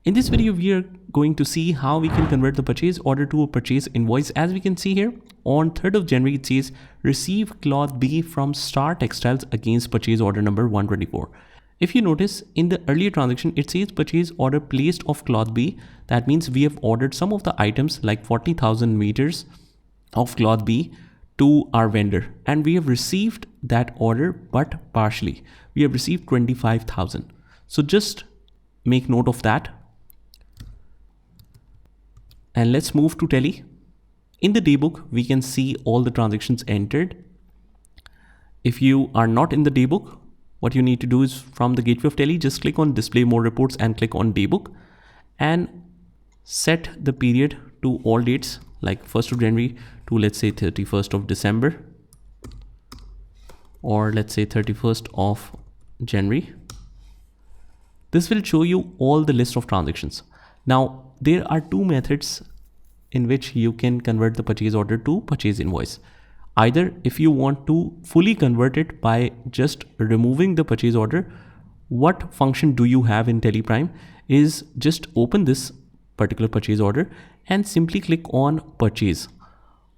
In this video, we are going to see how we can convert the purchase order to a purchase invoice. As we can see here, on 3rd of January, it says receive cloth B from Star Textiles against purchase order number 124. If you notice in the earlier transaction, it says purchase order placed of cloth B. That means we have ordered some of the items like 40,000 meters of cloth B to our vendor, and we have received that order, but partially. We have received 25,000. So just make note of that. And let's move to Tally. In the daybook, we can see all the transactions entered. If you are not in the daybook, what you need to do is from the gateway of Tally, just click on display more reports and click on daybook and set the period to all dates like 1st of January to let's say 31st of December, or let's say 31st of January. This will show you all the list of transactions. Now, there are two methods in which you can convert the purchase order to purchase invoice. Either if you want to fully convert it by just removing the purchase order, what function do you have in Teleprime is just open this particular purchase order and simply click on purchase.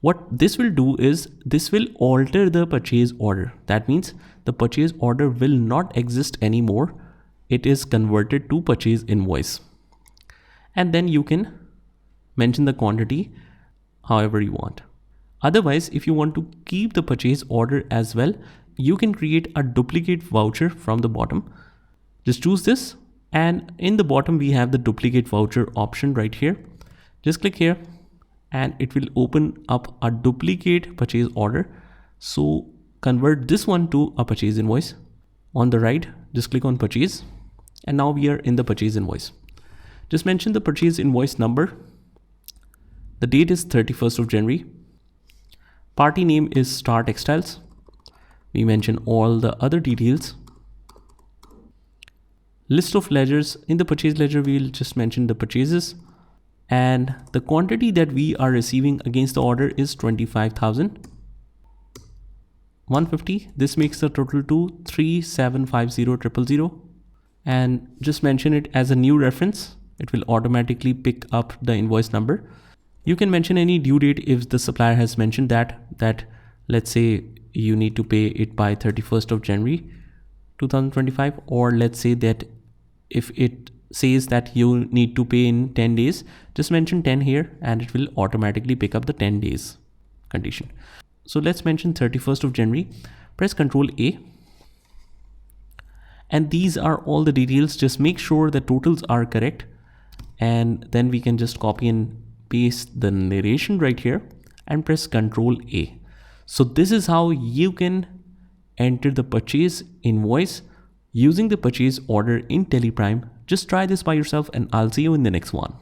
What this will do is this will alter the purchase order. That means the purchase order will not exist anymore. It is converted to purchase invoice. And then you can mention the quantity however you want. Otherwise, if you want to keep the purchase order as well, you can create a duplicate voucher from the bottom. Just choose this, and in the bottom we have the duplicate voucher option right here. Just click here and it will open up a duplicate purchase order. So convert this one to a purchase invoice. On the right, just click on purchase, and now we are in the purchase invoice. Just mention the purchase invoice number. The date is 31st of January. Party name is Star Textiles. We mention all the other details. List of ledgers. In the purchase ledger, we'll just mention the purchases. And the quantity that we are receiving against the order is 25,150. This makes the total to 3750,000. And just mention it as a new reference. It will automatically pick up the invoice number. You can mention any due date if the supplier has mentioned that let's say you need to pay it by 31st of January 2025, or let's say that if it says that you need to pay in 10 days, just mention 10 here and it will automatically pick up the 10 days condition. So let's mention 31st of January, press Ctrl A. And these are all the details. Just make sure the totals are correct. And then we can just copy and paste the narration right here and press Ctrl A. So this is how you can enter the purchase invoice using the purchase order in Teleprime. Just try this by yourself and I'll see you in the next one.